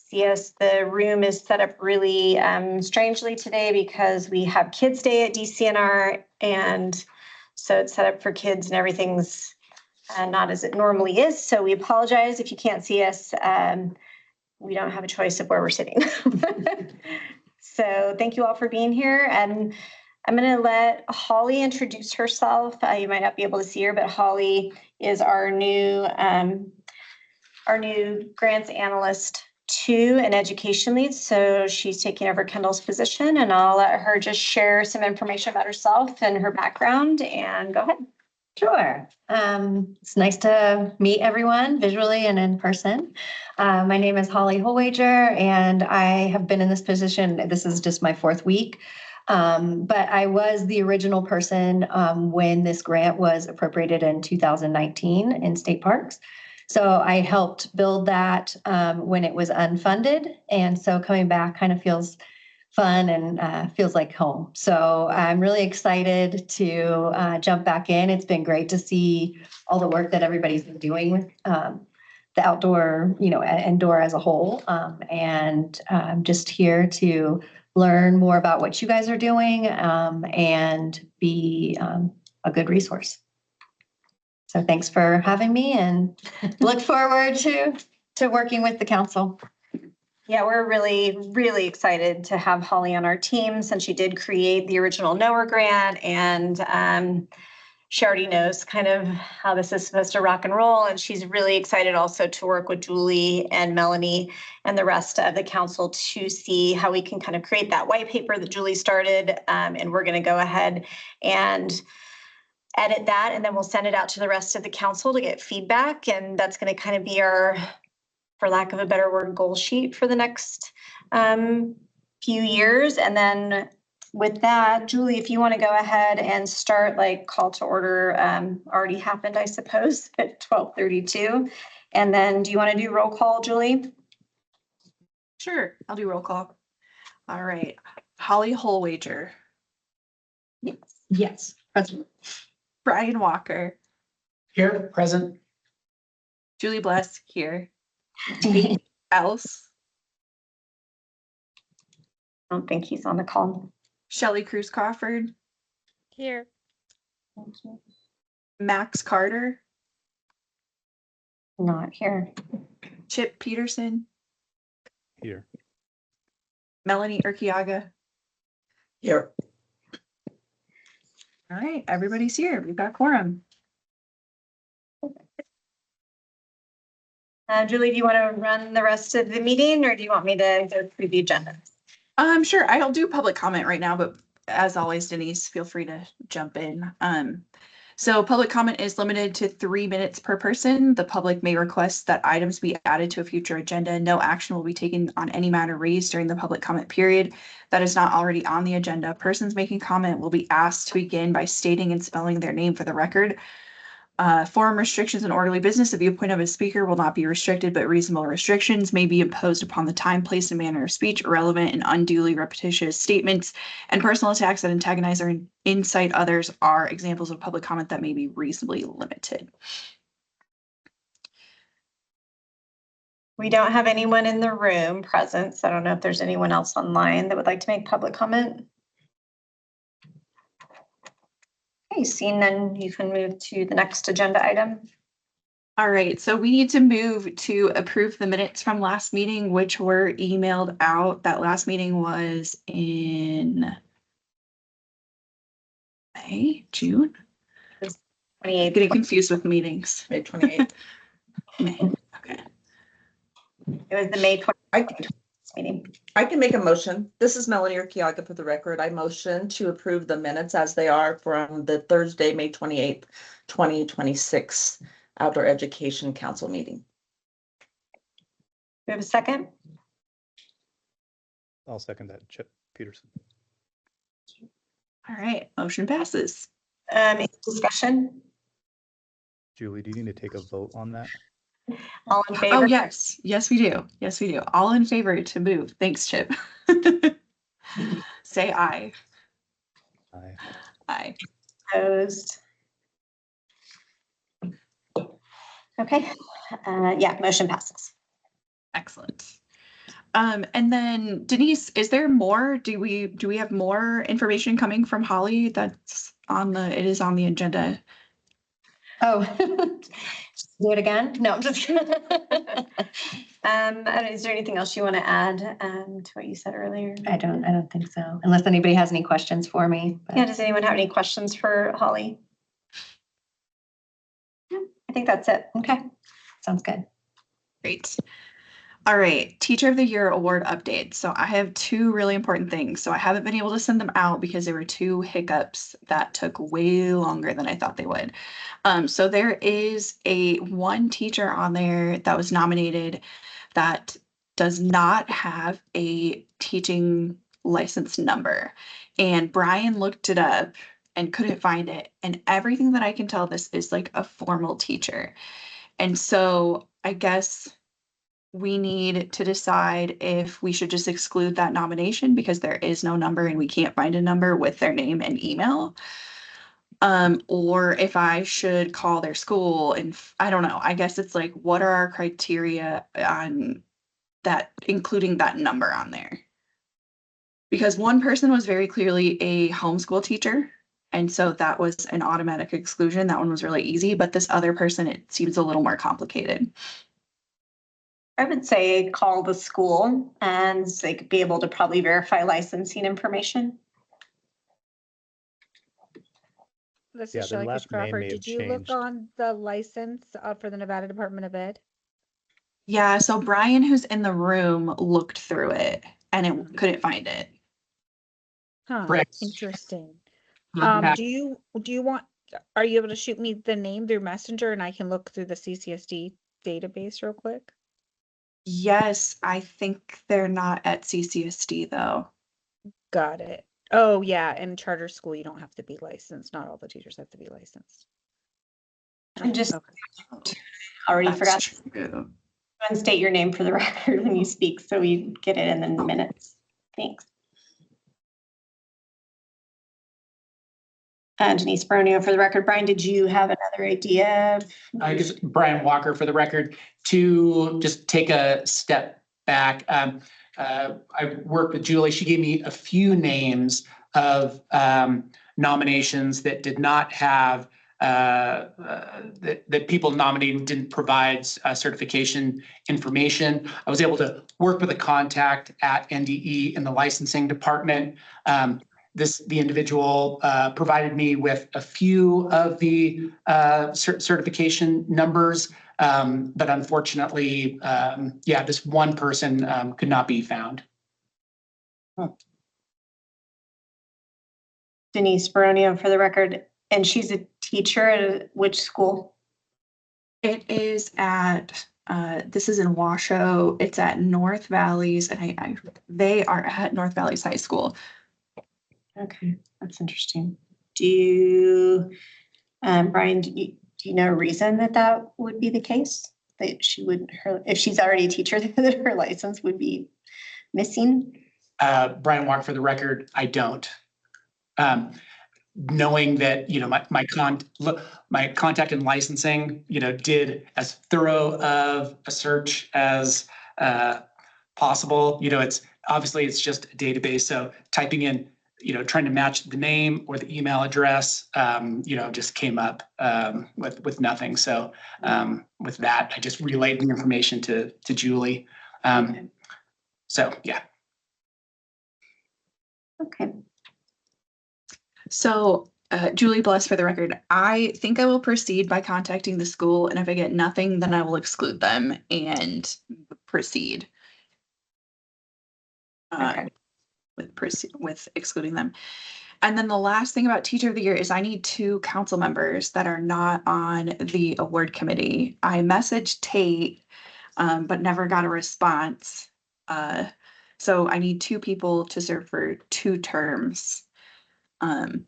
see us, the room is set up really strangely today because we have Kids Day at DCNR, and so it's set up for kids and everything's not as it normally is. So we apologize if you can't see us. We don't have a choice of where we're sitting. So thank you all for being here. And I'm going to let Holly introduce herself. You might not be able to see her, but Holly is our new grants analyst 2 and education lead. So she's taking over Kendall's position, and I'll let her just share some information about herself and her background, and go ahead. Sure. It's nice to meet everyone visually and in person. My name is Holly Holwager, and I have been in this position. This is just my 4th week. But I was the original person when this grant was appropriated in 2019 in state parks. So I helped build that when it was unfunded. And so coming back kind of feels fun and feels like home. So I'm really excited to jump back in. It's been great to see all the work that everybody's been doing with the outdoor, indoor as a whole. And I'm just here to learn more about what you guys are doing and be a good resource. So thanks for having me, and look forward to working with the council. Yeah, we're really, really excited to have Holly on our team since she did create the original NOAA grant, and she already knows kind of how this is supposed to rock and roll. And she's really excited also to work with Julie and Melanie and the rest of the council to see how we can kind of create that white paper that Julie started. And we're going to go ahead and edit that, and then we'll send it out to the rest of the council to get feedback. And that's going to kind of be our, for lack of a better word, goal sheet for the next few years. And then with that, Julie, if you want to go ahead and start, like, call to order already happened, I suppose, at 12:32. And then do you want to do roll call, Julie? Sure, I'll do roll call. All right. Holly Holwager. Yes. Yes, present. Brian Walker. Here, present. Julie Bless here. Anything else? I don't think he's on the call. Shelly Cruz Crawford. Here. Max Carter. Not here. Chip Peterson. Here. Melanie Urquiaga. Here. All right, everybody's here. We've got quorum. Julie, do you want to run the rest of the meeting, or do you want me to go through the agenda? Sure, I'll do public comment right now, but as always, Denise, feel free to jump in. So public comment is limited to 3 minutes per person. The public may request that items be added to a future agenda. No action will be taken on any matter raised during the public comment period that is not already on the agenda. Persons making comment will be asked to begin by stating and spelling their name for the record. Forum restrictions and orderly business. The viewpoint of a speaker will not be restricted, but reasonable restrictions may be imposed upon the time, place, and manner of speech. Irrelevant and unduly repetitious statements and personal attacks that antagonize or incite others are examples of public comment that may be reasonably limited. We don't have anyone in the room present, so I don't know if there's anyone else online that would like to make public comment. Okay, seeing none, you can move to the next agenda item. All right, so we need to move to approve the minutes from last meeting, which were emailed out. That last meeting was in May, June? 28th. Getting confused with meetings. May 28th. May, okay. It was the May 20th meeting. I can make a motion. This is Melanie Urquiaga for the record. I motion to approve the minutes as they are from the Thursday, May 28th, 2026 Outdoor Education Council meeting. We have a second? I'll second that. Chip Peterson. All right, motion passes. Any discussion? Julie, do you need to take a vote on that? All in favor? Oh, yes. Yes, we do. Yes, we do. All in favor to move. Thanks, Chip. Say aye. Aye. Aye. Opposed? Okay, yeah, motion passes. Excellent. And then Denise, is there more? Do we have more information coming from Holly that's it is on the agenda? Oh, do it again? No, I'm just kidding. Is there anything else you want to add to what you said earlier? I don't think so, unless anybody has any questions for me. but- Yeah, does anyone have any questions for Holly? No, I think that's it. Okay, sounds good. Great. All right, Teacher of the Year award updates. So I have two really important things. So I haven't been able to send them out because there were two hiccups that took way longer than I thought they would. So there is one teacher on there that was nominated that does not have a teaching license number. And Brian looked it up and couldn't find it. And everything that I can tell, this is like a formal teacher. And so I guess we need to decide if we should just exclude that nomination because there is no number and we can't find a number with their name and email. Or if I should call their school and I don't know. I guess it's like, what are our criteria on that, including that number on there? Because one person was very clearly a homeschool teacher. And so that was an automatic exclusion. That one was really easy, but this other person, it seems a little more complicated. I would say call the school and they could be able to probably verify licensing information. This Yeah, is the Shelley last name Crawford. may have Did you look changed. on the license for the Nevada Department of Ed? Yeah, so Brian, who's in the room, looked through it and it couldn't find it. Huh, Correct. interesting. Yeah. Do you want, are you able to shoot me the name through Messenger and I can look through the CCSD database real quick? Yes, I think they're not at CCSD though. Got it. Oh, yeah, and charter school, you don't have to be licensed. Not all the teachers have to be licensed. And just Okay. already That's forgot true. to state your name for the record when you speak, so we get it in the minutes. Thanks. Denise Baronio for the record. Brian, did you have another idea? I guess Brian Walker for the record, to just take a step back. I worked with Julie. She gave me a few names of nominations that did not have that people nominated didn't provide certification information. I was able to work with a contact at NDE in the licensing department. The individual provided me with a few of the certification numbers, but unfortunately, this one person could not be found. Denise Baronio for the record, and she's a teacher at which school? It is at this is in Washoe. It's at North Valleys, and they are at North Valleys High School. Okay, that's interesting. Do you, Brian, do you know a reason that would be the case? That she would, if she's already a teacher, that her license would be missing? Brian Walker for the record, I don't. Knowing that, my contact in licensing, did as thorough of a search as possible. It's obviously it's just a database. So typing in, trying to match the name or the email address, just came up with nothing. So with that, I just relayed the information to Julie. So yeah. Okay. So Julie Bless for the record, I think I will proceed by contacting the school, and if I get nothing, then I will exclude them and proceed. Okay. With excluding them. And then the last thing about Teacher of the Year is I need 2 council members that are not on the award committee. I messaged Tate, but never got a response. So I need 2 people to serve for 2 terms on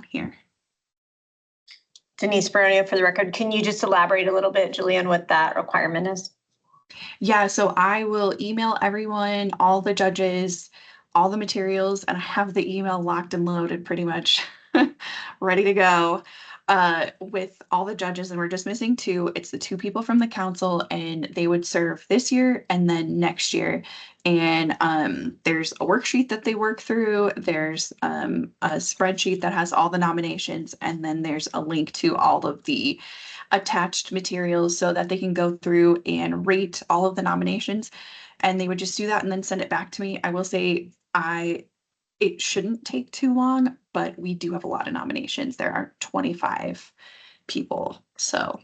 here. Denise Baronio for the record, can you just elaborate a little bit, Julie, what that requirement is? Yeah, so I will email everyone, all the judges, all the materials, and I have the email locked and loaded pretty much ready to go. with all the judges, and we're just missing two. It's the two people from the council, and they would serve this year and then next year. And there's a worksheet that they work through. There's a spreadsheet that has all the nominations, and then there's a link to all of the attached materials so that they can go through and rate all of the nominations. And they would just do that and then send it back to me. I will say it shouldn't take too long, but we do have a lot of nominations. There are 25 people, so.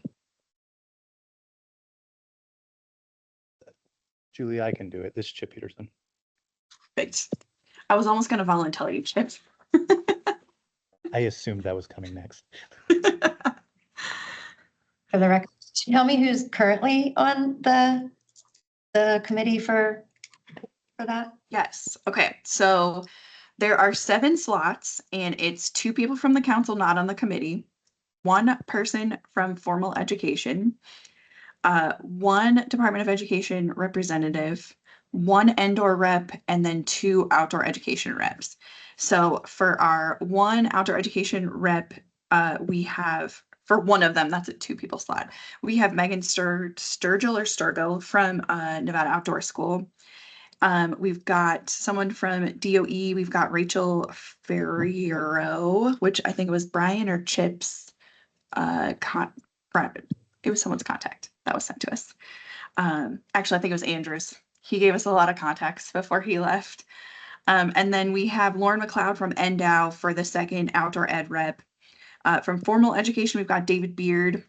Julie, I can do it. This is Chip Peterson. Thanks. I was almost gonna volunteer you, Chip. I assumed that was coming next. For the record, can you tell me who's currently on the committee for that? Yes, okay, so there are 7 slots, and it's 2 people from the council not on the committee, 1 person from formal education, 1 Department of Education representative, 1 indoor rep, and then 2 outdoor education reps. So for our 1 outdoor education rep, we have, for one of them, that's a 2-people slot. We have Megan Sturgill from Nevada Outdoor School. We've got someone from DOE. We've got Rachel Ferriero, which I think it was Brian or Chip's. It was someone's contact that was sent to us. Actually, I think it was Andrew's. He gave us a lot of contacts before he left. And then we have Lauren McLeod from NDOW for the 2nd outdoor ed rep. From formal education, we've got David Beard.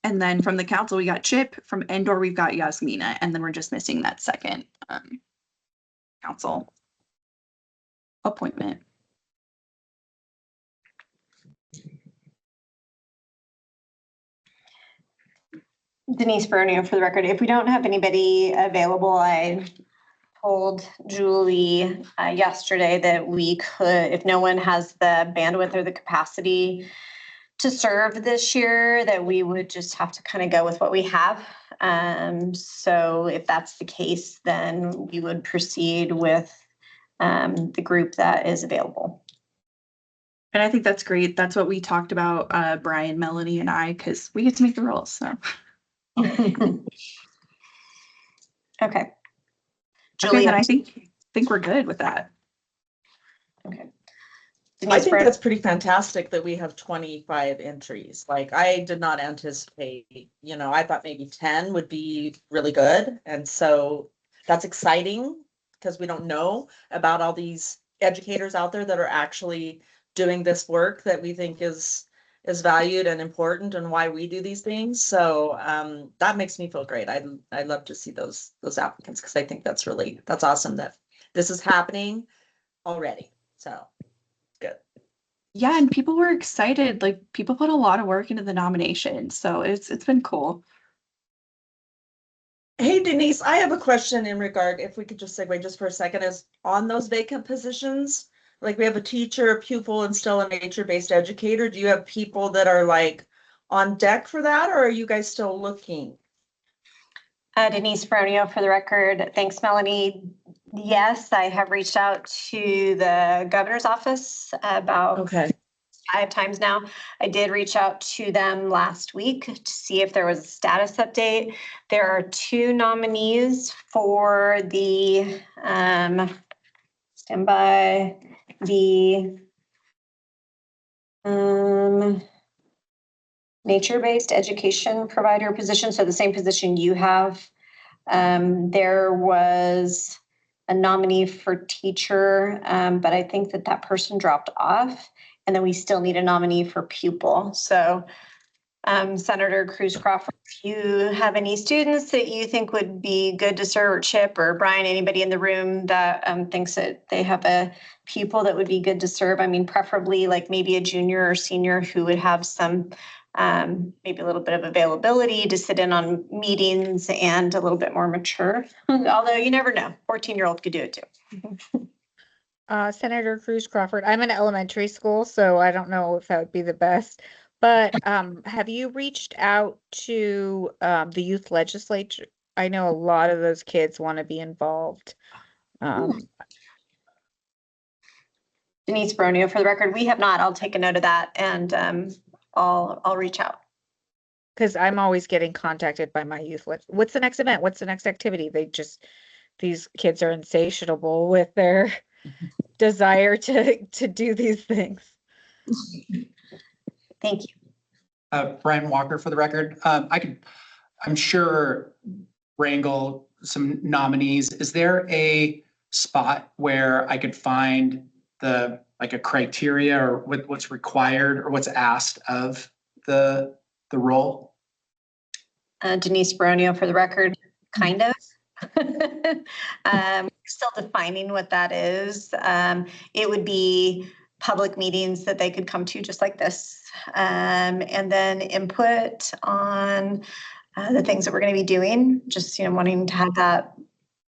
And then from the council, we got Chip. From indoor, we've got Yasmina. And then we're just missing that 2nd council appointment. Denise Bronio, for the record, if we don't have anybody available, I told Julie yesterday that we could, if no one has the bandwidth or the capacity to serve this year, that we would just have to kind of go with what we have. So if that's the case, then we would proceed with the group that is available. And I think that's great. That's what we talked about, Brian, Melanie, and I, because we get to make the rules, so. Okay. Julie, then I think we're good with that. Okay. I think that's pretty fantastic that we have 25 entries. Like, I did not anticipate, I thought maybe 10 would be really good. And so that's exciting because we don't know about all these educators out there that are actually doing this work that we think is valued and important and why we do these things. So that makes me feel great. I'd love to see those applicants because I think that's awesome that this is happening already. So good. Yeah, and people were excited. Like, people put a lot of work into the nomination, so it's been cool. Hey, Denise, I have a question in regard, if we could just segue just for a second, is on those vacant positions, like we have a teacher, a pupil, and still a nature-based educator. Do you have people that are like on deck for that, or are you guys still looking? Denise Bronio, for the record. Thanks, Melanie. Yes, I have reached out to the governor's office about 5 times now. I did reach out to them last week to see if there was a status update. There are 2 nominees for the standby, the nature-based education provider position. So the same position you have. There was a nominee for teacher, but I think that person dropped off. And then we still need a nominee for pupil. So Senator Cruz Crawford, if you have any students that you think would be good to serve, or Chip or Brian, anybody in the room that thinks that they have a pupil that would be good to serve, I mean, preferably like maybe a junior or senior who would have some maybe a little bit of availability to sit in on meetings and a little bit more mature. Although you never know, 14-year-old could do it too. Senator Cruz Crawford, I'm in elementary school, so I don't know if that would be the best. But have you reached out to the youth legislature? I know a lot of those kids want to be involved. Denise Bronio, for the record, we have not. I'll take a note of that and I'll reach out. Because I'm always getting contacted by my youth. What's the next event? What's the next activity? These kids are insatiable with their desire to do these things. Thank you. Brian Walker for the record. I'm sure wrangle some nominees. Is there a spot where I could find like a criteria or what's required or what's asked of the role? Denise Baronio for the record, kind of. Still defining what that is. It would be public meetings that they could come to just like this. And then input on the things that we're going to be doing, just, wanting to have that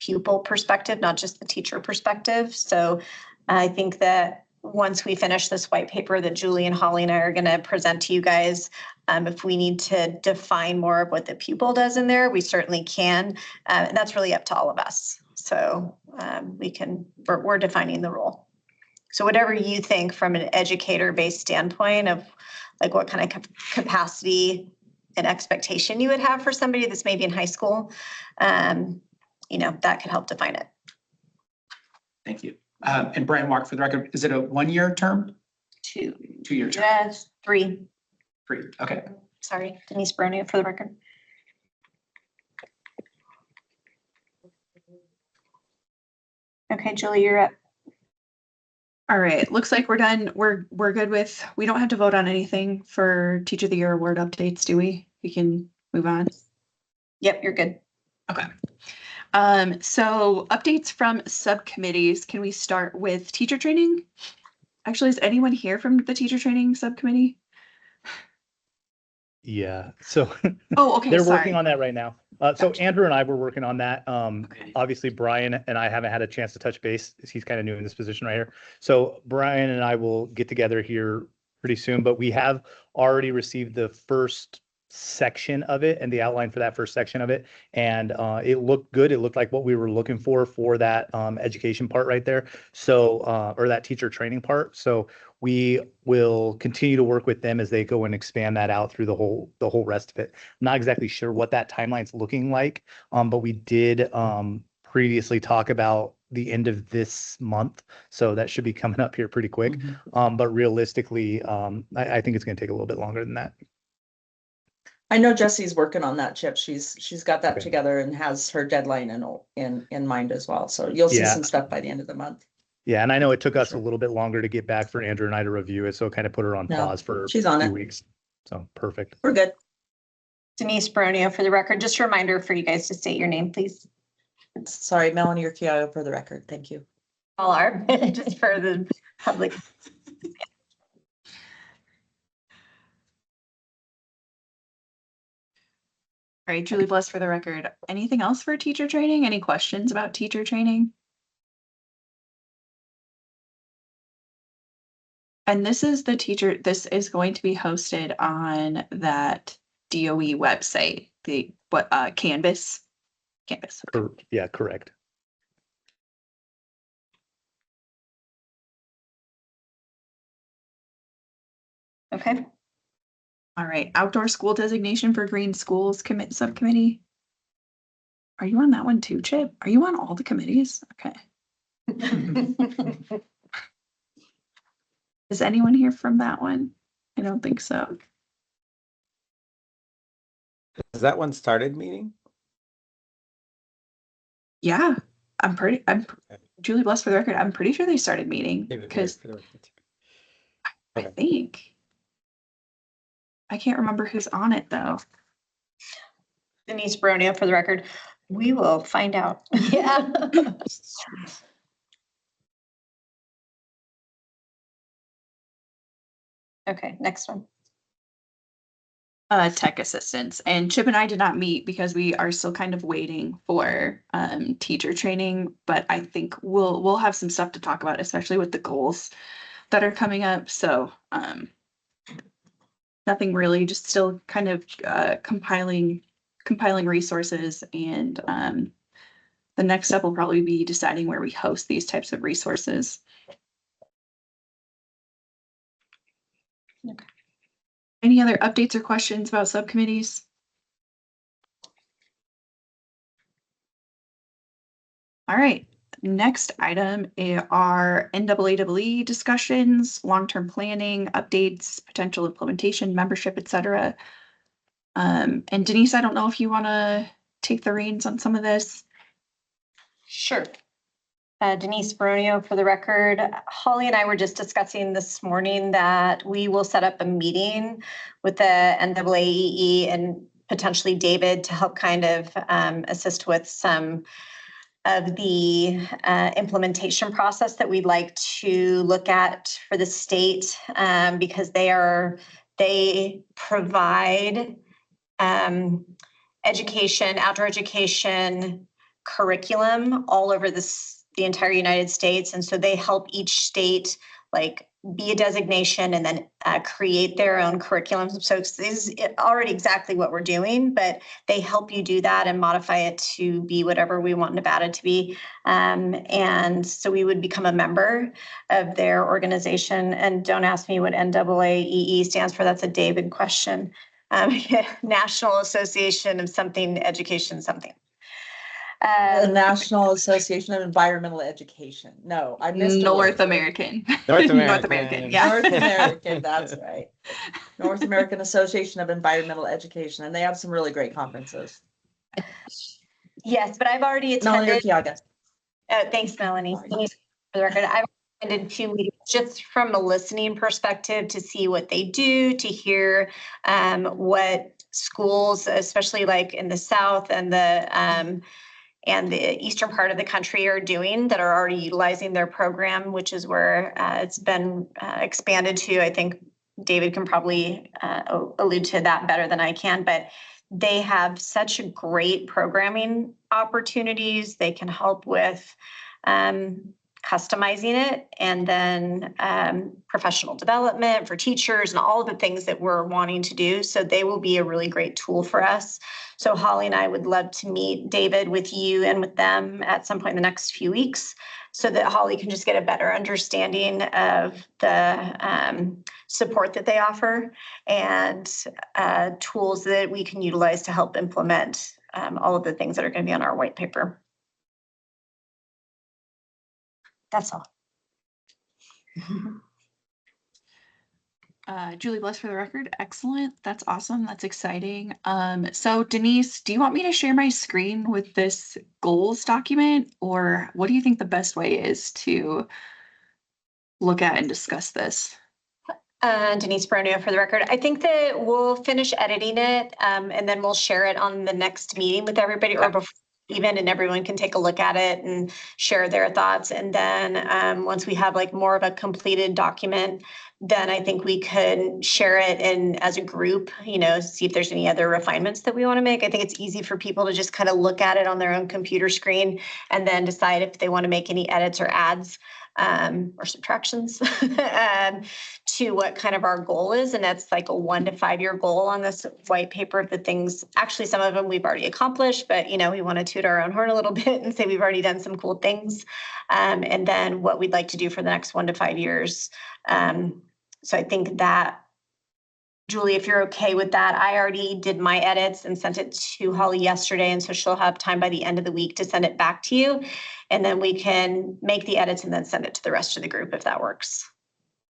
pupil perspective, not just the teacher perspective. So I think that once we finish this white paper that Julie and Holly and I are going to present to you guys, if we need to define more of what the pupil does in there, we certainly can. And that's really up to all of us. So we're defining the role. So whatever you think from an educator-based standpoint of like what kind of capacity and expectation you would have for somebody that's maybe in high school, that could help define it. Thank you. And Brian Walker for the record, is it a 1-year term? 2-year term? Yes, 3. 3, okay. Sorry, Denise Baronio for the record. Okay, Julie, you're up. All right, looks like we're done. We're good with, we don't have to vote on anything for Teacher of the Year award updates, do we? We can move on. Yep, you're good. Okay. So updates from subcommittees. Can we start with teacher training? Actually, is anyone here from the teacher training subcommittee? Yeah, so Oh, okay, they're sorry. working on that right now. So Gotcha. Andrew and I were working on that. Okay. Obviously Brian and I haven't had a chance to touch base. He's kind of new in this position right here. So Brian and I will get together here pretty soon, but we have already received the first section of it and the outline for that first section of it. And it looked good. It looked like what we were looking for that education part right there. So, or that teacher training part. So we will continue to work with them as they go and expand that out through the whole rest of it. I'm not exactly sure what that timeline's looking like, but we did previously talk about the end of this month. So that should be coming up here pretty quick. But realistically, I think it's going to take a little bit longer than that. I know Jesse's working on that, Chip. She's got that Okay. together and has her deadline in mind as well. So you'll see Yeah. some stuff by the end of the month. Yeah, and I know it took us Sure. a little bit longer to get back for Andrew and I to review it, so it kind of put her on No, pause for she's a on few it. weeks. So perfect. We're good. Denise Baronio for the record. Just a reminder for you guys to state your name, please. Sorry, Melanie Urquiola for the record. Thank you. All are, just for the public. All right, Julie Bless for the record. Anything else for teacher training? Any questions about teacher training? And this is this is going to be hosted on that DOE website, Canvas. Yeah, correct. Okay. All right, outdoor school designation for green schools subcommittee. Are you on that one too, Chip? Are you on all the committees? Okay. Is anyone here from that one? I don't think so. Has that one started meeting? Yeah, I'm Julie Bless for the record. I'm pretty sure they started meeting because I think I can't remember who's on it though. Denise Baronio for the record. We will find out. Yeah. Okay, next one. Tech assistants, and Chip and I did not meet because we are still kind of waiting for teacher training, but I think we'll have some stuff to talk about, especially with the goals that are coming up. So nothing really, just still kind of compiling resources, and the next step will probably be deciding where we host these types of resources. Okay. Any other updates or questions about subcommittees? All right, next item are NAAE discussions, long-term planning, updates, potential implementation, membership, etc. And Denise, I don't know if you want to take the reins on some of this. Sure. Denise Baronio, for the record. Holly and I were just discussing this morning that we will set up a meeting with the NAAE and potentially David to help kind of assist with some of the implementation process that we'd like to look at for the state, because they provide education, outdoor education curriculum all over the entire United States. And so they help each state like be a designation and then create their own curriculum. So this is already exactly what we're doing, but they help you do that and modify it to be whatever we want Nevada to be. And so we would become a member of their organization. And don't ask me what NAAEE stands for. That's a David question. National Association of something, education, something. The National Association of Environmental Education. No, I missed a North word. American. North American. North American, yeah. North American, that's right. North American Association of Environmental Education, and they have some really great conferences. Yes, but I've already Melanie attended. Urquiaga. Thanks, Melanie. Thanks for the record. I've attended 2 meetings just from a listening perspective to see what they do, to hear what schools, especially like in the South and the eastern part of the country are doing that are already utilizing their program, which is where it's been expanded to. I think David can probably allude to that better than I can, but they have such great programming opportunities. They can help with customizing it, and then professional development for teachers and all of the things that we're wanting to do. So they will be a really great tool for us. So Holly and I would love to meet David with you and with them at some point in the next few weeks so that Holly can just get a better understanding of the support that they offer and tools that we can utilize to help implement all of the things that are going to be on our white paper. That's all. Julie Bless for the record. Excellent. That's awesome. That's exciting. So Denise, do you want me to share my screen with this goals document, or what do you think the best way is to look at and discuss this? Denise Baronio for the record. I think that we'll finish editing it and then we'll share it on the next meeting with everybody or before even, and everyone can take a look at it and share their thoughts. And then once we have like more of a completed document, then I think we could share it in as a group, you know, see if there's any other refinements that we want to make. I think it's easy for people to just kind of look at it on their own computer screen and then decide if they want to make any edits or adds or subtractions to what kind of our goal is. And that's like a 1 to 5 year goal on this white paper of the things. Actually, some of them we've already accomplished, but you know, we want to toot our own horn a little bit and say we've already done some cool things. And then what we'd like to do for the next 1 to 5 years. So I think that, Julie, if you're okay with that, I already did my edits and sent it to Holly yesterday. And so she'll have time by the end of the week to send it back to you. And then we can make the edits and then send it to the rest of the group if that works.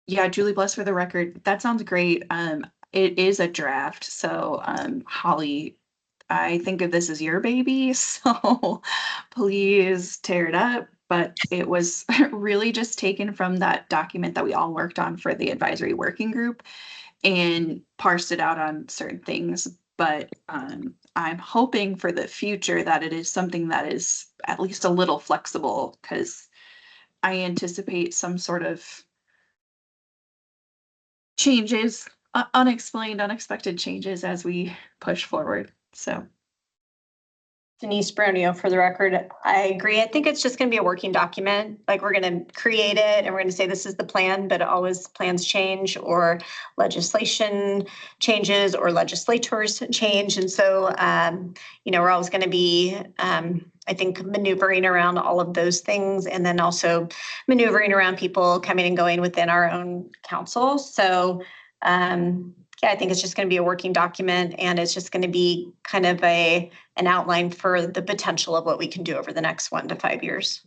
Yeah, Julie Bless for the record. That sounds great. It is a draft. So Holly, I think of this as your baby. So please tear it up. But it was really just taken from that document that we all worked on for the advisory working group and parsed it out on certain things. But I'm hoping for the future that it is something that is at least a little flexible, because I anticipate some sort of changes, unexplained, unexpected changes as we push forward. So. Denise Baronio for the record. I agree. I think it's just going to be a working document. Like we're going to create it and we're going to say this is the plan, but always plans change or legislation changes or legislators change. And so, you know, we're always going to be, I think, maneuvering around all of those things and then also maneuvering around people coming and going within our own council. So yeah, I think it's just going to be a working document, and it's just going to be kind of an outline for the potential of what we can do over the next 1 to 5 years.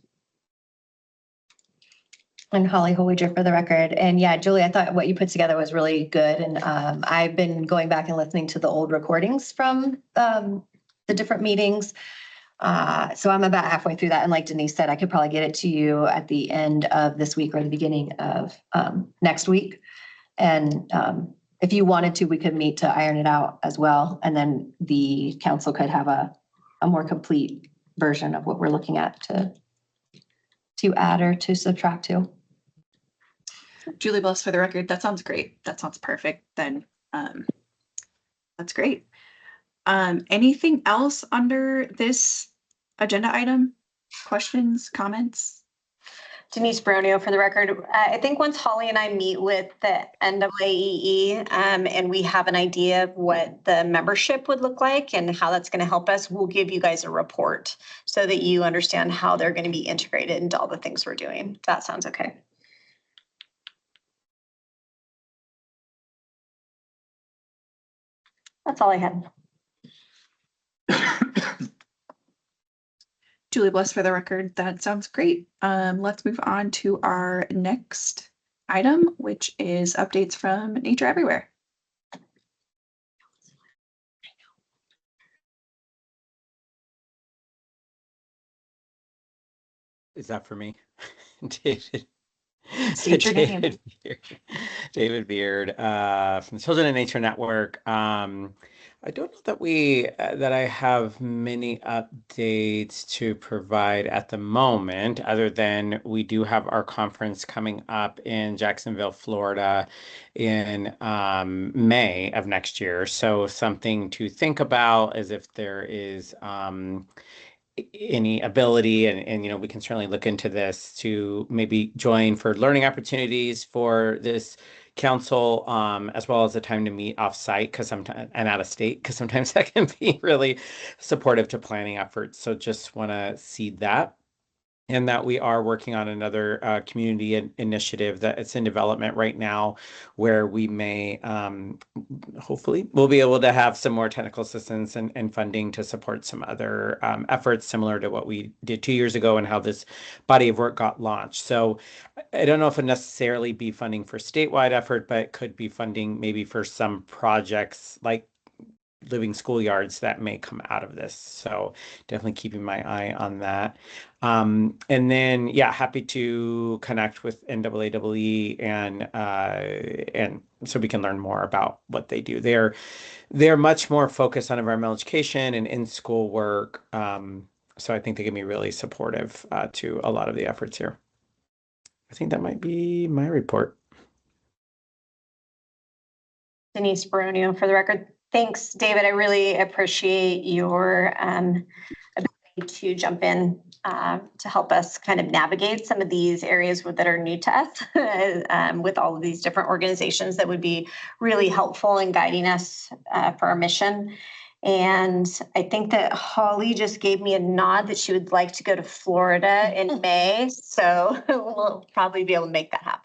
And Holly Holwager for the record. And yeah, Julie, I thought what you put together was really good. And I've been going back and listening to the old recordings from the different meetings. So I'm about halfway through that. And like Denise said, I could probably get it to you at the end of this week or the beginning of next week. And if you wanted to, we could meet to iron it out as well. And then the council could have a more complete version of what we're looking at to add or to subtract to. Julie Bless for the record. That sounds great. That sounds perfect. Then that's great. Anything else under this agenda item? Questions, comments? Denise Bronio for the record. I think once Holly and I meet with the NAAEE and we have an idea of what the membership would look like and how that's going to help us, we'll give you guys a report so that you understand how they're going to be integrated into all the things we're doing. If that sounds okay. That's all I had. Julie Bless for the record. That sounds great. Let's move on to our next item, which is updates from Nature Everywhere. Is that for me? David. State your name. David Beard, David Beard from the Children in Nature Network. I don't know that I have many updates to provide at the moment, other than we do have our conference coming up in Jacksonville, Florida in May of next year. So something to think about is if there is any ability, and we can certainly look into this, to maybe join for learning opportunities for this council, as well as the time to meet off-site and out of state, because sometimes that can be really supportive to planning efforts. So just want to see that. And that we are working on another community initiative that it's in development right now, where we may, hopefully, we'll be able to have some more technical assistance and funding to support some other efforts similar to what we did 2 years ago and how this body of work got launched. So I don't know if it necessarily be funding for statewide effort, but it could be funding maybe for some projects like living schoolyards that may come out of this. So definitely keeping my eye on that. And then, yeah, happy to connect with NAAEE and so we can learn more about what they do. They're much more focused on environmental education and in-school work. So I think they can be really supportive to a lot of the efforts here. I think that might be my report. Denise Baronio for the record. Thanks, David. I really appreciate your ability to jump in to help us kind of navigate some of these areas that are new to us with all of these different organizations that would be really helpful in guiding us for our mission. And I think that Holly just gave me a nod that she would like to go to Florida in May. So we'll probably be able to make that happen.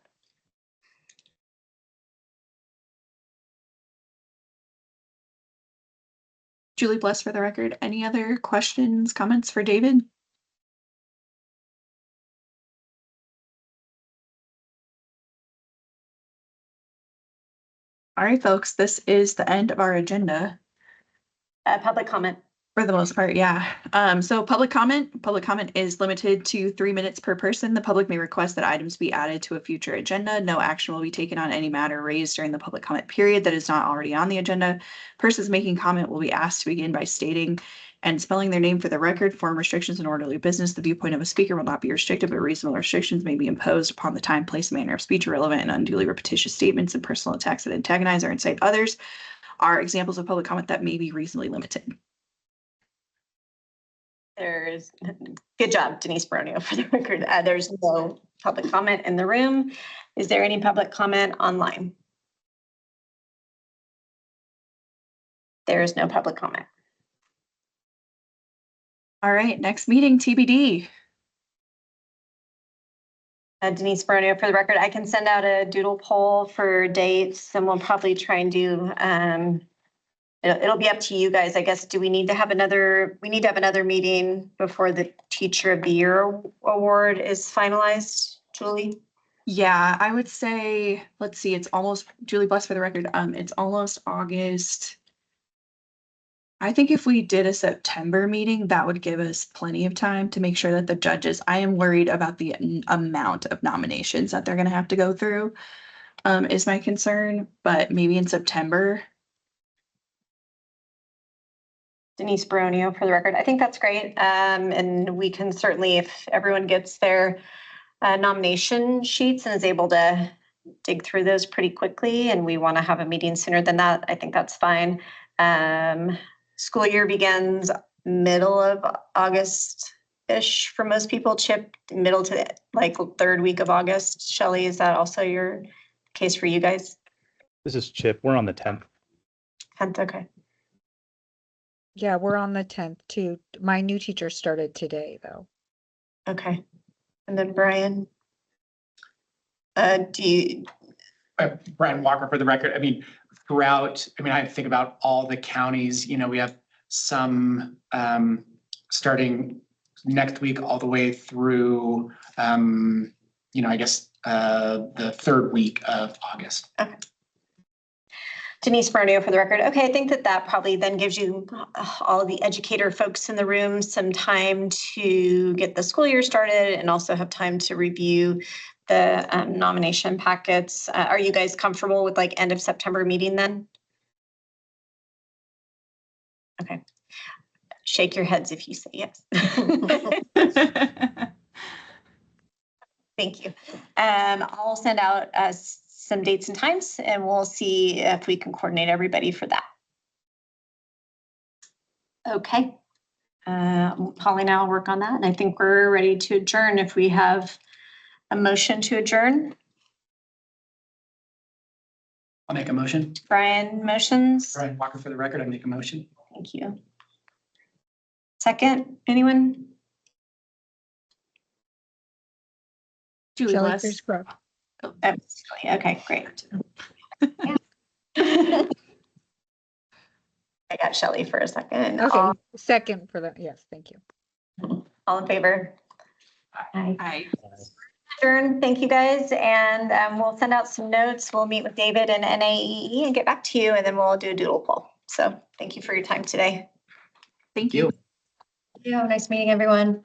Julie Bless for the record. Any other questions, comments for David? All right, folks, this is the end of our agenda. Public comment. For the most part, yeah. So public comment is limited to 3 minutes per person. The public may request that items be added to a future agenda. No action will be taken on any matter raised during the public comment period that is not already on the agenda. Persons making comment will be asked to begin by stating and spelling their name for the record. Form restrictions in orderly business. The viewpoint of a speaker will not be restricted, but reasonable restrictions may be imposed upon the time, place, and manner of speech. Irrelevant and unduly repetitious statements and personal attacks that antagonize or incite others are examples of public comment that may be reasonably limited. There's good job, Denise Baronio, for the record. There's no public comment in the room. Is there any public comment online? There is no public comment. All right, next meeting, TBD. Denise Bronio, for the record, I can send out a doodle poll for dates and we'll probably try and do, it'll be up to you guys, I guess. Do we need to have another meeting before the Teacher of the Year award is finalized, Julie? Yeah, I would say, let's see, it's almost, Julie, bless for the record, it's almost August. I think if we did a September meeting, that would give us plenty of time to make sure that the judges, I am worried about the amount of nominations that they're gonna have to go through, is my concern, but maybe in September. Denise Bronio, for the record. I think that's great. And we can certainly, if everyone gets their nomination sheets and is able to dig through those pretty quickly and we want to have a meeting sooner than that, I think that's fine. School year begins middle of August-ish for most people. Chip, middle to like third week of August. Shelley, is that also your case for you guys? This is Chip. We're on the 10th. 10th, okay. Yeah, we're on the 10th too. My new teacher started today though. Okay. And then Brian, do you? Brian Walker, for the record, I mean, throughout, I mean, I think about all the counties, you know, we have some starting next week all the way through, you know, I guess the third week of August. Okay. Denise Bronio, for the record. Okay, I think that probably then gives you all of the educator folks in the room some time to get the school year started and also have time to review the nomination packets. Are you guys comfortable with like end of September meeting then? Okay. Shake your heads if you say yes. Thank you. I'll send out some dates and times and we'll see if we can coordinate everybody for that. Okay. Holly and I will work on that. And I think we're ready to adjourn if we have a motion to adjourn. I'll make a motion. Brian motions. Brian Walker, for the record, I make a motion. Thank you. Second, anyone? Julie, Shelley bless. Cruz Crawford. Oh, okay, great. I got Shelley for a second. Okay, second for that. Yes, thank you. All in favor? Aye. Aye. Adjourn. Thank you guys. And we'll send out some notes. We'll meet with David and NAEE and get back to you and then we'll do a doodle poll. So thank you for your time today. Thank you. Yeah, nice meeting everyone.